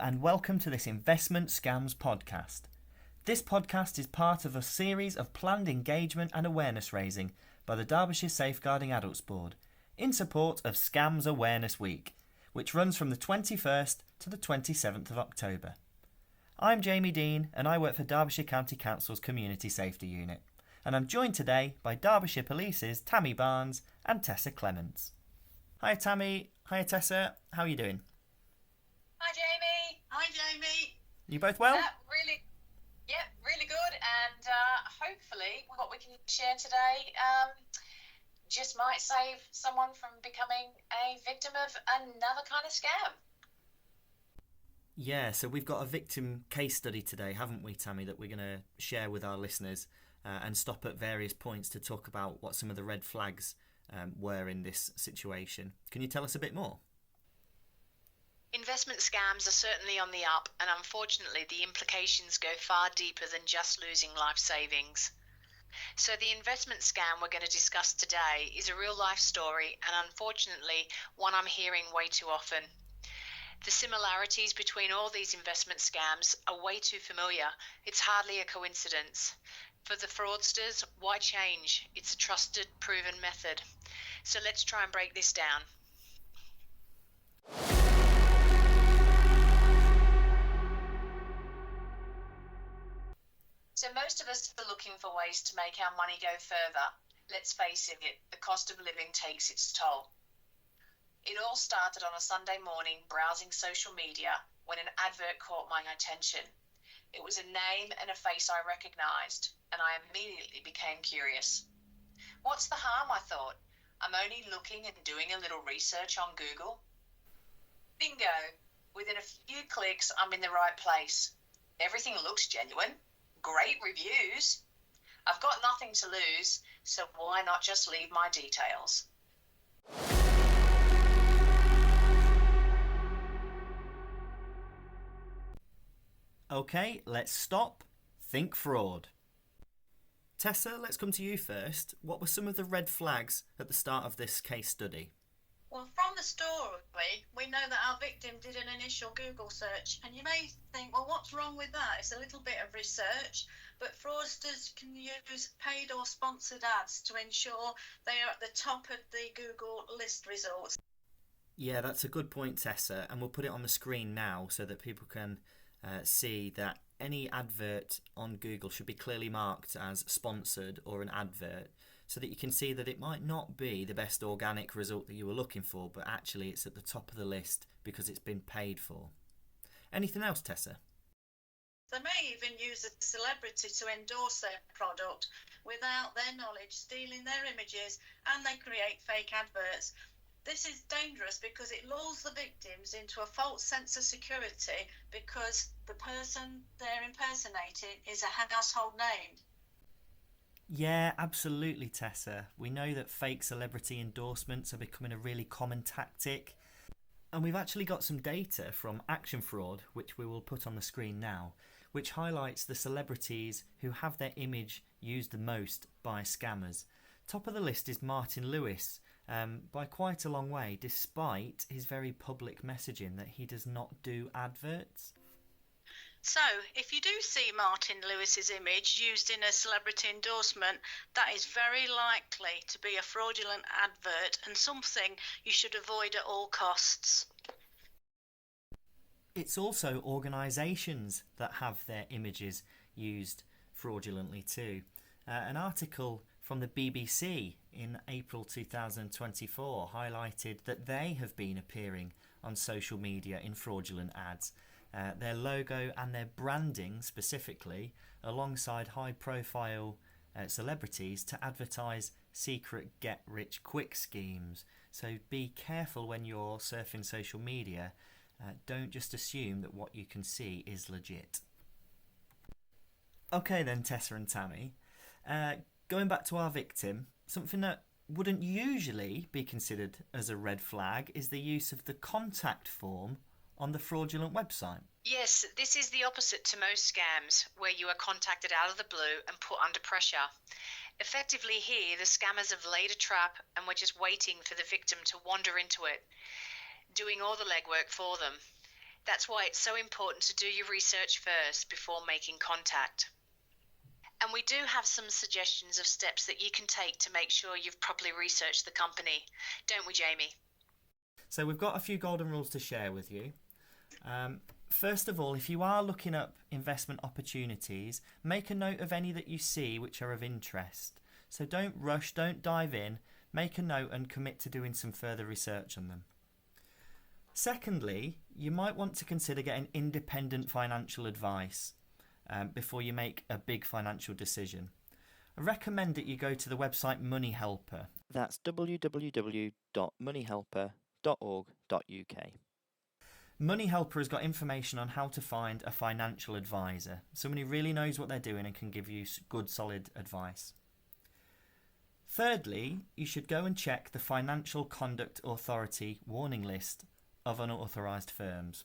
and welcome to this Investment Scams podcast. This podcast is part of a series of planned engagement and awareness raising by the Derbyshire Safeguarding Adults Board in support of Scams Awareness Week, which runs from the 21st to the 27th of October. I'm Jamie Dean and I work for Derbyshire County Council's Community Safety Unit, and I'm joined today by Derbyshire Police's Tammy Barnes and Tessa Clements. Hi Tammy, hi Tessa, how are you doing? Hi Jamie. Hi Jamie. You both well? Really good, and hopefully what we can share today just might save someone from becoming a victim of another kind of scam. Yeah, so we've got a victim case study today, haven't we, Tammy, that we're going to share with our listeners and stop at various points to talk about what some of the red flags were in this situation. Can you tell us a bit more? Investment scams are certainly on the up, and unfortunately the implications go far deeper than just losing life savings. So the investment scam we're going to discuss today is a real life story, and unfortunately one I'm hearing way too often. The similarities between all these investment scams are way too familiar. It's hardly a coincidence. For the fraudsters, why change? It's a trusted, proven method. So let's try and break this down. So most of us are looking for ways to make our money go further. Let's face it, the cost of living takes its toll. It all started on a Sunday morning browsing social media when an advert caught my attention. It was a name and a face I recognised, and I immediately became curious. What's the harm, I thought? I'm only looking and doing a little research on Google. Bingo! Within a few clicks, I'm in the right place. Everything looks genuine. Great reviews. I've got nothing to lose, so why not just leave my details? Okay, let's stop. Think fraud. Tessa, let's come to you first. What were some of the red flags at the start of this case study? Well, from the story, we know that our victim did an initial Google search, and you may think, well, what's wrong with that? It's a little bit of research, but fraudsters can use paid or sponsored ads to ensure they are at the top of the Google list results. Yeah, that's a good point, Tessa, and we'll put it on the screen now so that people can see that any advert on Google should be clearly marked as sponsored or an advert, so that you can see that it might not be the best organic result that you were looking for, but actually it's at the top of the list because it's been paid for. Anything else, Tessa? They may even use a celebrity to endorse their product without their knowledge, stealing their images, and they create fake adverts. This is dangerous because it lulls the victims into a false sense of security because the person they're impersonating is a household name. Yeah, absolutely, Tessa. We know that fake celebrity endorsements are becoming a really common tactic. And we've actually got some data from Action Fraud, which we will put on the screen now, which highlights the celebrities who have their image used the most by scammers. Top of the list is Martin Lewis, by quite a long way, despite his very public messaging that he does not do adverts. So, if you do see Martin Lewis's image used in a celebrity endorsement, that is very likely to be a fraudulent advert and something you should avoid at all costs. It's also organisations that have their images used fraudulently too. An article from the BBC in April 2024 highlighted that they have been appearing on social media in fraudulent ads. Their logo and their branding specifically alongside high-profile celebrities to advertise secret get-rich-quick schemes. So be careful when you're surfing social media. Don't just assume that what you can see is legit. Okay then, Tessa and Tammy. Going back to our victim, something that wouldn't usually be considered as a red flag is the use of the contact form on the fraudulent website. Yes, this is the opposite to most scams, where you are contacted out of the blue and put under pressure. Effectively here, the scammers have laid a trap and we're just waiting for the victim to wander into it, doing all the legwork for them. That's why it's so important to do your research first before making contact. And we do have some suggestions of steps that you can take to make sure you've properly researched the company, don't we, Jamie? So we've got a few golden rules to share with you. First of all, if you are looking up investment opportunities, make a note of any that you see which are of interest. So don't rush, don't dive in, make a note and commit to doing some further research on them. Secondly, you might want to consider getting independent financial advice before you make a big financial decision. I recommend that you go to the website Money Helper. That's www.moneyhelper.org.uk. Money Helper has got information on how to find a financial advisor, someone who really knows what they're doing and can give you good, solid advice. Thirdly, you should go and check the Financial Conduct Authority warning list of unauthorised firms.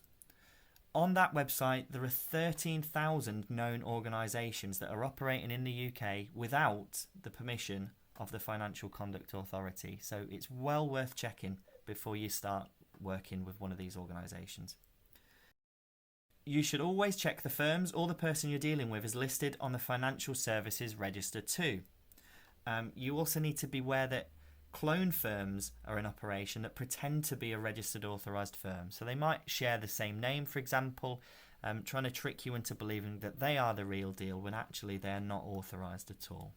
On that website, there are 13,000 known organisations that are operating in the UK without the permission of the Financial Conduct Authority. So it's well worth checking before you start working with one of these organisations. You should always check the firms or the person you're dealing with is listed on the Financial Services Register too. You also need to be aware that clone firms are in operation that pretend to be a registered authorised firm. So they might share the same name, for example, trying to trick you into believing that they are the real deal when actually they're not authorised at all.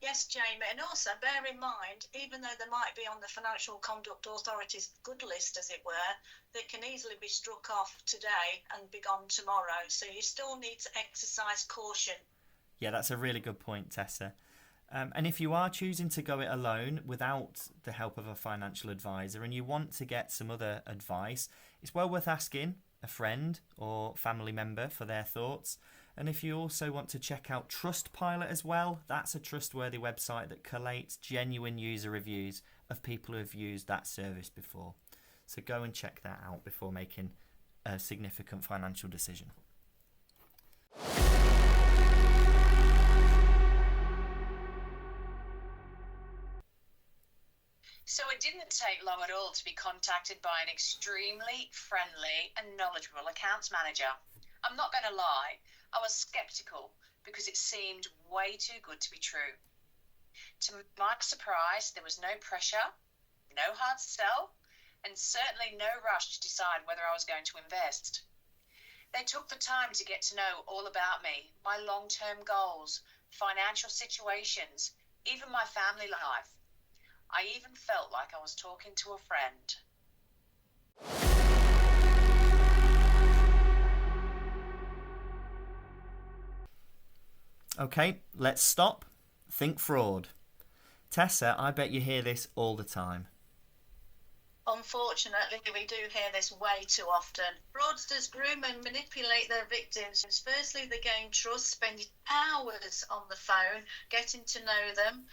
Yes, Jamie, and also bear in mind, even though they might be on the Financial Conduct Authority's good list, as it were, they can easily be struck off today and be gone tomorrow. So you still need to exercise caution. Yeah, that's a really good point, Tessa. And if you are choosing to go it alone without the help of a financial advisor and you want to get some other advice, it's well worth asking a friend or family member for their thoughts. And if you also want to check out Trustpilot as well, that's a trustworthy website that collates genuine user reviews of people who have used that service before. So go and check that out before making a significant financial decision. So it didn't take long at all to be contacted by an extremely friendly and knowledgeable accounts manager. I'm not going to lie, I was sceptical because it seemed way too good to be true. To my surprise, there was no pressure, no hard sell, and certainly no rush to decide whether I was going to invest. They took the time to get to know all about me, my long-term goals, financial situations, even my family life. I even felt like I was talking to a friend. Okay, let's stop. Think fraud. Tessa, I bet you hear this all the time. Unfortunately, we do hear this way too often. Fraudsters groom and manipulate their victims. Firstly, they gain trust, spending hours on the phone, getting to know them.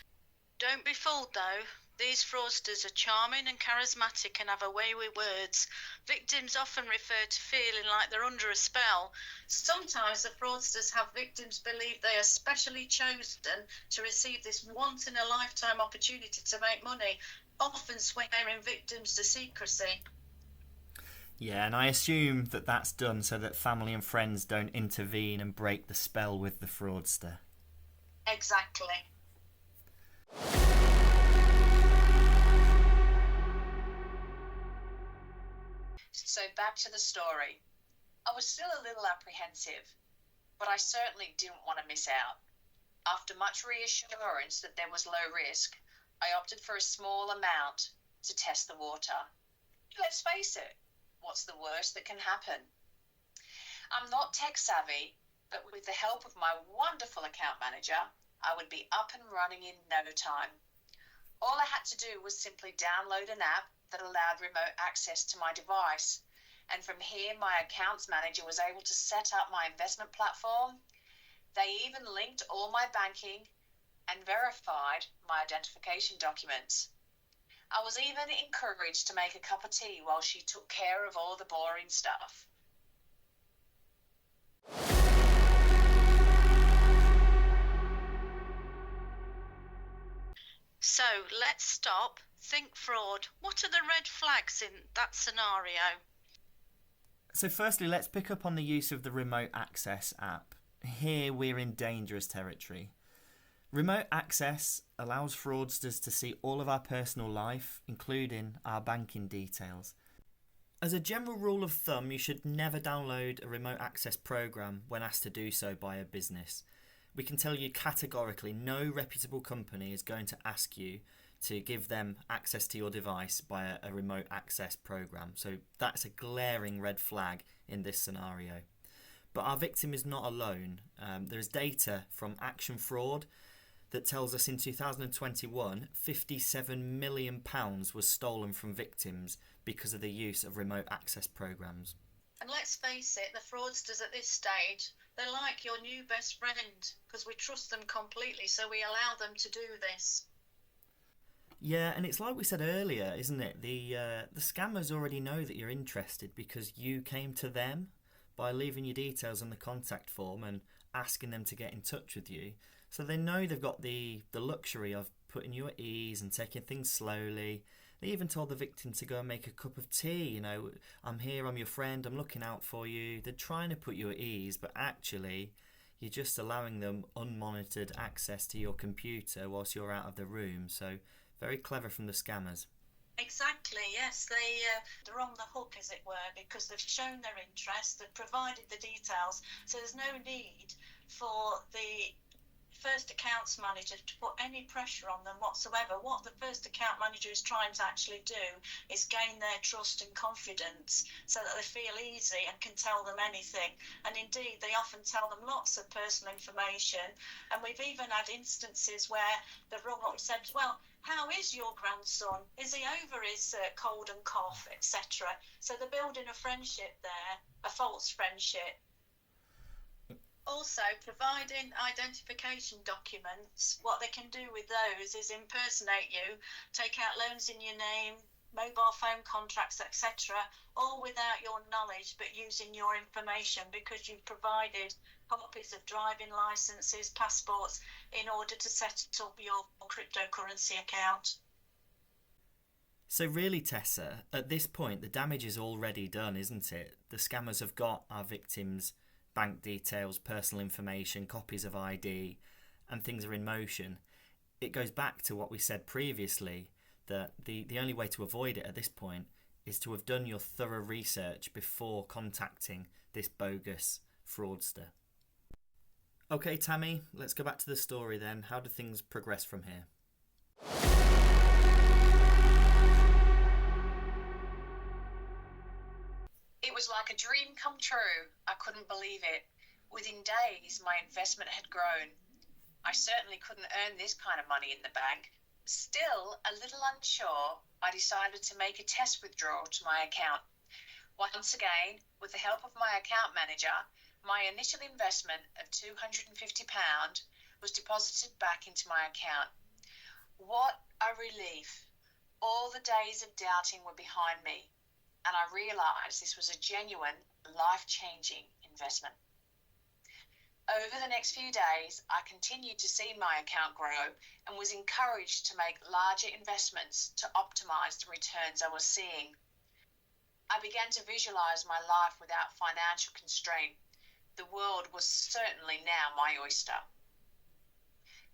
Don't be fooled though. These fraudsters are charming and charismatic and have a way with words. Victims often refer to feeling like they're under a spell. Sometimes the fraudsters have victims believe they are specially chosen to receive this once-in-a-lifetime opportunity to make money, often swearing victims to secrecy. Yeah, and I assume that that's done so that family and friends don't intervene and break the spell with the fraudster. Exactly. So back to the story. I was still a little apprehensive, but I certainly didn't want to miss out. After much reassurance that there was low risk, I opted for a small amount to test the water. Let's face it, what's the worst that can happen? I'm not tech savvy, but with the help of my wonderful account manager, I would be up and running in no time. All I had to do was simply download an app that allowed remote access to my device. And from here, my accounts manager was able to set up my investment platform. They even linked all my banking and verified my identification documents. I was even encouraged to make a cup of tea while she took care of all the boring stuff. So let's stop, think fraud. What are the red flags in that scenario? So firstly, let's pick up on the use of the remote access app. Here we're in dangerous territory. Remote access allows fraudsters to see all of our personal life, including our banking details. As a general rule of thumb, you should never download a remote access program when asked to do so by a business. We can tell you categorically no reputable company is going to ask you to give them access to your device by a remote access program. So that's a glaring red flag in this scenario. But our victim is not alone. There's data from Action Fraud that tells us in 2021, £57 million was stolen from victims because of the use of remote access programs. And let's face it, the fraudsters at this stage, they're like your new best friend because we trust them completely, so we allow them to do this. Yeah, and it's like we said earlier, isn't it? The scammers already know that you're interested because you came to them by leaving your details on the contact form and asking them to get in touch with you. So they know they've got the luxury of putting you at ease and taking things slowly. They even told the victim to go and make a cup of tea. I'm here, I'm your friend, I'm looking out for you. They're trying to put you at ease, but actually you're just allowing them unmonitored access to your computer whilst you're out of the room. So very clever from the scammers. Exactly, yes. They're on the hook, as it were, because they've shown their interest, they've provided the details, so there's no need for the first accounts manager to put any pressure on them whatsoever. What the first account manager is trying to actually do is gain their trust and confidence so that they feel easy and can tell them anything. And indeed, they often tell them lots of personal information. And we've even had instances where they've rung up and said, well, how is your grandson? Is he over his cold and cough, etc.? So they're building a friendship there, a false friendship. Also, providing identification documents, what they can do with those is impersonate you, take out loans in your name, mobile phone contracts, etc., all without your knowledge, but using your information because you've provided copies of driving licenses, passports, in order to set up your cryptocurrency account. So really, Tessa, at this point, the damage is already done, isn't it? The scammers have got our victims' bank details, personal information, copies of ID, and things are in motion. It goes back to what we said previously, that the only way to avoid it at this point is to have done your thorough research before contacting this bogus fraudster. Okay, Tammy, let's go back to the story then. How do things progress from here? It was like a dream come true. I couldn't believe it. Within days, my investment had grown. I certainly couldn't earn this kind of money in the bank. Still, a little unsure, I decided to make a test withdrawal to my account. Once again, with the help of my account manager, my initial investment of £250 was deposited back into my account. What a relief. All the days of doubting were behind me, and I realised this was a genuine, life-changing investment. Over the next few days, I continued to see my account grow and was encouraged to make larger investments to optimise the returns I was seeing. I began to visualise my life without financial constraint. The world was certainly now my oyster.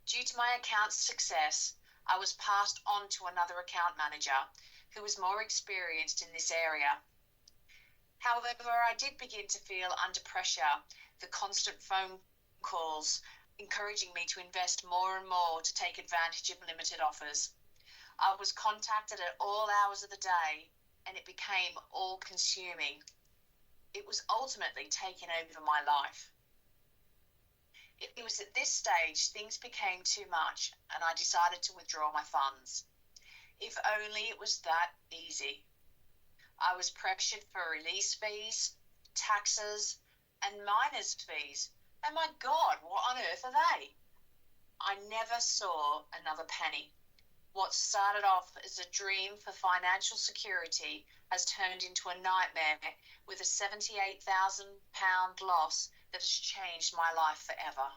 Due to my account's success, I was passed on to another account manager who was more experienced in this area. However, I did begin to feel under pressure, the constant phone calls encouraging me to invest more and more to take advantage of limited offers. I was contacted at all hours of the day, and it became all-consuming. It was ultimately taking over my life. It was at this stage things became too much, and I decided to withdraw my funds. If only it was that easy. I was pressured for release fees, taxes, and minors' fees. And my God, what on earth are they? I never saw another penny. What started off as a dream for financial security has turned into a nightmare with a £78,000 loss that has changed my life forever.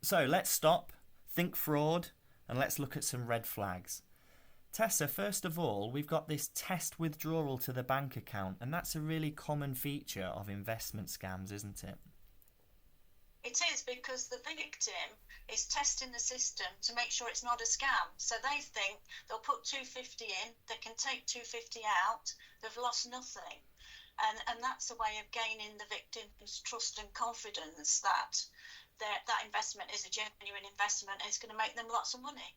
So let's stop, think fraud, and let's look at some red flags. Tessa, first of all, we've got this test withdrawal to the bank account, and that's a really common feature of investment scams, isn't it? It is, because the victim is testing the system to make sure it's not a scam. So they think they'll put 250 in, they can take 250 out, they've lost nothing. And that's a way of gaining the victim's trust and confidence that that investment is a genuine investment and it's going to make them lots of money.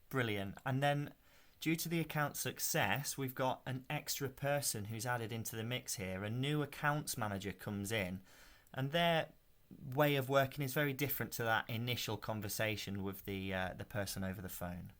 Brilliant. And then, due to the account success, we've got an extra person who's added into the mix here. A new accounts manager comes in, and their way of working is very different to that initial conversation with the person over the phone.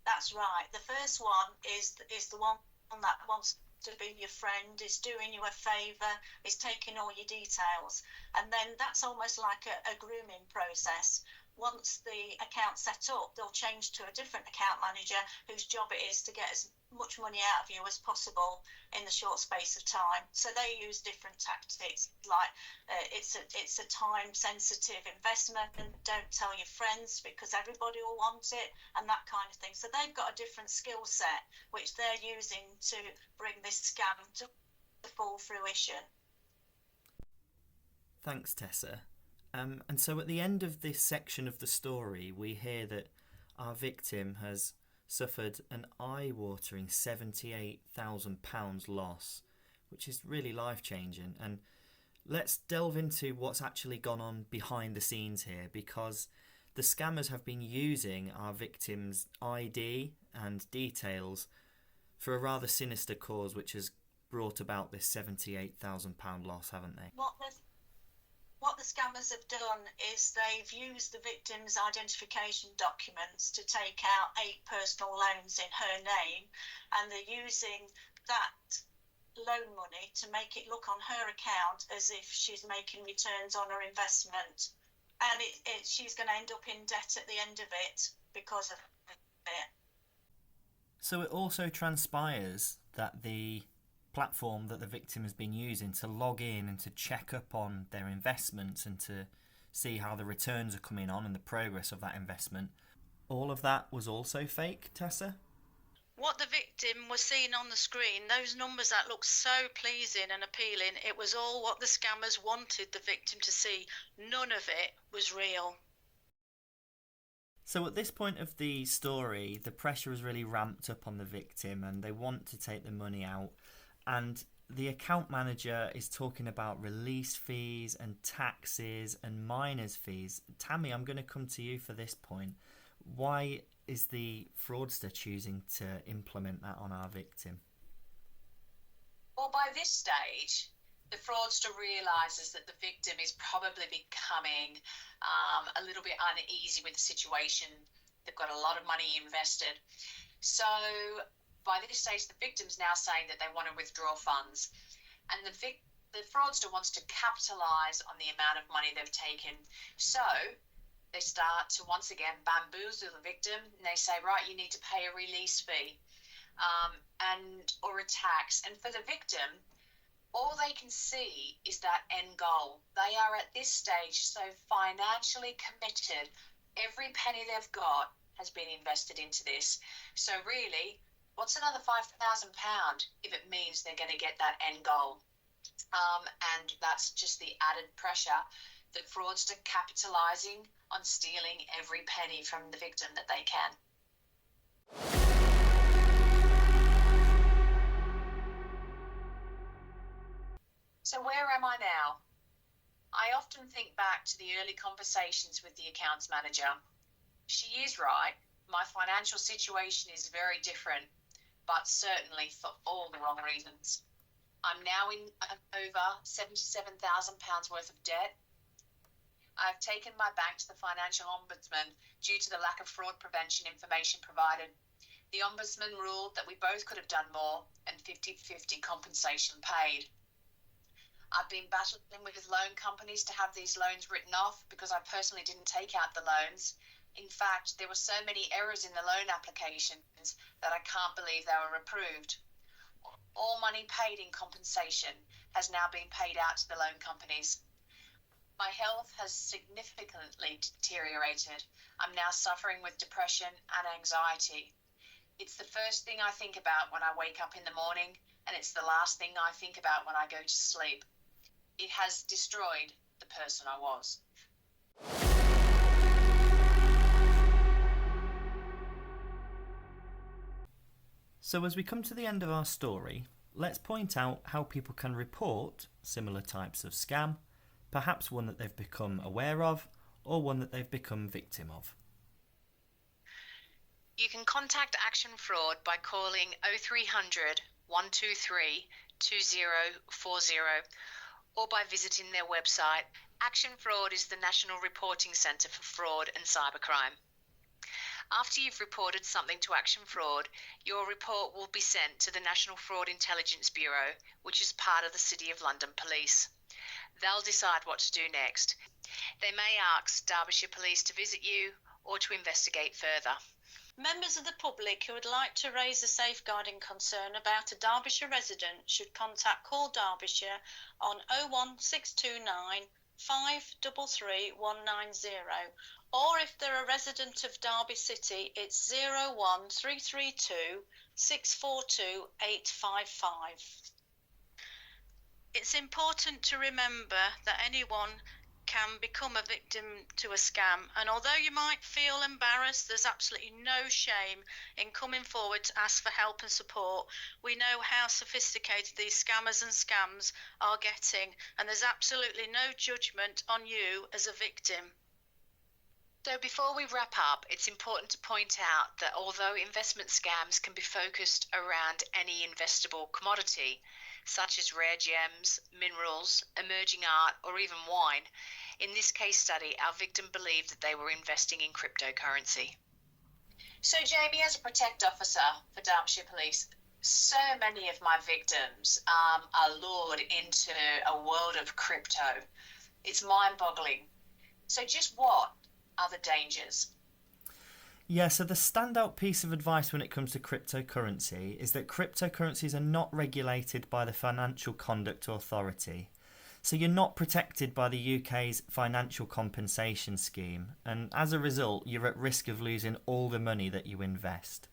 That's right. The first one is the one that wants to be your friend, is doing you a favour, is taking all your details, and then that's almost like a grooming process. Once the account's set up, they'll change to a different account manager whose job it is to get as much money out of you as possible in the short space of time. So they use different tactics, like it's a time-sensitive investment, and don't tell your friends because everybody will want it, and that kind of thing. So they've got a different skill set which they're using to bring this scam to full fruition. Thanks, Tessa. And so at the end of this section of the story, we hear that our victim has suffered an eye-watering £78,000 loss, which is really life-changing. And let's delve into what's actually gone on behind the scenes here, because the scammers have been using our victim's ID and details for a rather sinister cause, which has brought about this £78,000 loss, haven't they? What the scammers have done is they've used the victim's identification documents to take out 8 personal loans in her name, and they're using that loan money to make it look on her account as if she's making returns on her investment. And she's going to end up in debt at the end of it because of it. So it also transpires that the platform that the victim has been using to log in and to check up on their investments and to see how the returns are coming on and the progress of that investment, all of that was also fake, Tessa? What the victim was seeing on the screen, those numbers that looked so pleasing and appealing, it was all what the scammers wanted the victim to see. None of it was real. So at this point of the story, the pressure is really ramped up on the victim and they want to take the money out. And the account manager is talking about release fees and taxes and minors fees. Tammy, I'm going to come to you for this point. Why is the fraudster choosing to implement that on our victim? Well, by this stage, the fraudster realises that the victim is probably becoming a little bit uneasy with the situation. They've got a lot of money invested. So by this stage, the victim's now saying that they want to withdraw funds, and the fraudster wants to capitalise on the amount of money they've taken. So they start to once again bamboozle the victim, and they say, right, you need to pay a release fee or a tax. And for the victim, all they can see is that end goal. They are at this stage so financially committed. Every penny they've got has been invested into this. So really, what's another £5,000 if it means they're going to get that end goal? And that's just the added pressure. The fraudster capitalising on stealing every penny from the victim that they can. So where am I now? I often think back to the early conversations with the accounts manager. She is right. My financial situation is very different, but certainly for all the wrong reasons. I'm now in over £77,000 worth of debt. I've taken my bank to the Financial Ombudsman due to the lack of fraud prevention information provided. The Ombudsman ruled that we both could have done more and 50-50 compensation paid. I've been battling with loan companies to have these loans written off because I personally didn't take out the loans. In fact, there were so many errors in the loan applications that I can't believe they were approved. All money paid in compensation has now been paid out to the loan companies. My health has significantly deteriorated. I'm now suffering with depression and anxiety. It's the first thing I think about when I wake up in the morning, and it's the last thing I think about when I go to sleep. It has destroyed the person I was. So as we come to the end of our story, let's point out how people can report similar types of scam, perhaps one that they've become aware of or one that they've become victim of. You can contact Action Fraud by calling 0300 123 2040 or by visiting their website. Action Fraud is the National Reporting Centre for Fraud and Cybercrime. After you've reported something to Action Fraud, your report will be sent to the National Fraud Intelligence Bureau, which is part of the City of London Police. They'll decide what to do next. They may ask Derbyshire Police to visit you or to investigate further. Members of the public who would like to raise a safeguarding concern about a Derbyshire resident should contact Call Derbyshire on 01629 533 190, or if they're a resident of Derby City, it's 01332 642 855. It's important to remember that anyone can become a victim to a scam, and although you might feel embarrassed, there's absolutely no shame in coming forward to ask for help and support. We know how sophisticated these scammers and scams are getting, and there's absolutely no judgment on you as a victim. So before we wrap up, it's important to point out that although investment scams can be focused around any investable commodity, such as rare gems, minerals, emerging art, or even wine, in this case study, our victim believed that they were investing in cryptocurrency. So, Jamie, as a Protect Officer for Derbyshire Police, so many of my victims are lured into a world of crypto. It's mind-boggling. So just what are the dangers? Yeah, so the standout piece of advice when it comes to cryptocurrency is that cryptocurrencies are not regulated by the Financial Conduct Authority. So you're not protected by the UK's financial compensation scheme, and as a result, you're at risk of losing all the money that you invest.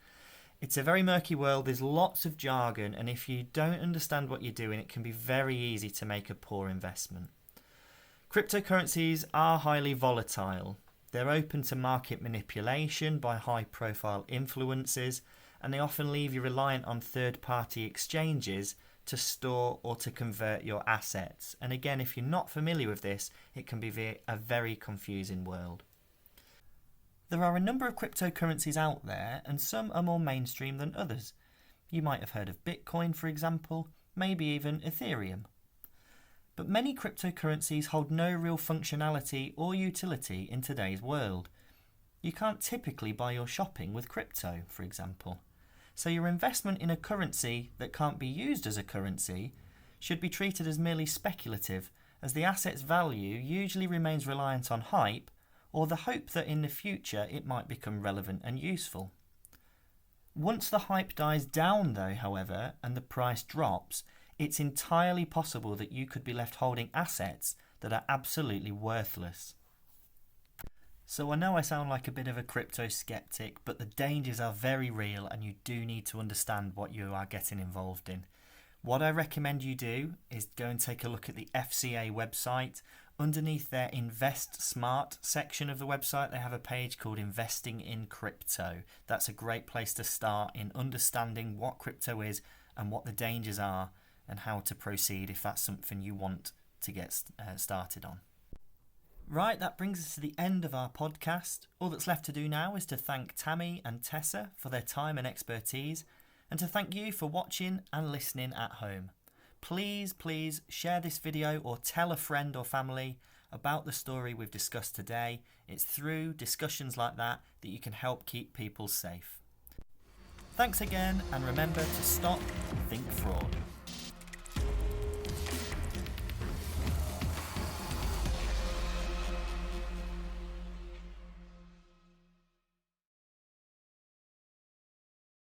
It's a very murky world, there's lots of jargon, and if you don't understand what you're doing, it can be very easy to make a poor investment. Cryptocurrencies are highly volatile. They're open to market manipulation by high-profile influencers, and they often leave you reliant on third-party exchanges to store or to convert your assets. And again, if you're not familiar with this, it can be a very confusing world. There are a number of cryptocurrencies out there, and some are more mainstream than others. You might have heard of Bitcoin, for example, maybe even Ethereum. But many cryptocurrencies hold no real functionality or utility in today's world. You can't typically buy your shopping with crypto, for example. So your investment in a currency that can't be used as a currency should be treated as merely speculative, as the asset's value usually remains reliant on hype or the hope that in the future it might become relevant and useful. Once the hype dies down though, however, and the price drops, it's entirely possible that you could be left holding assets that are absolutely worthless. So I know I sound like a bit of a crypto skeptic, but the dangers are very real and you do need to understand what you are getting involved in. What I recommend you do is go and take a look at the FCA website. Underneath their Invest Smart section of the website, they have a page called Investing in Crypto. That's a great place to start in understanding what crypto is and what the dangers are, and how to proceed if that's something you want to get started on. Right, that brings us to the end of our podcast. All that's left to do now is to thank Tammy and Tessa for their time and expertise, and to thank you for watching and listening at home. Please share this video or tell a friend or family about the story we've discussed today. It's through discussions like that that you can help keep people safe. Thanks again, and remember to stop, think fraud.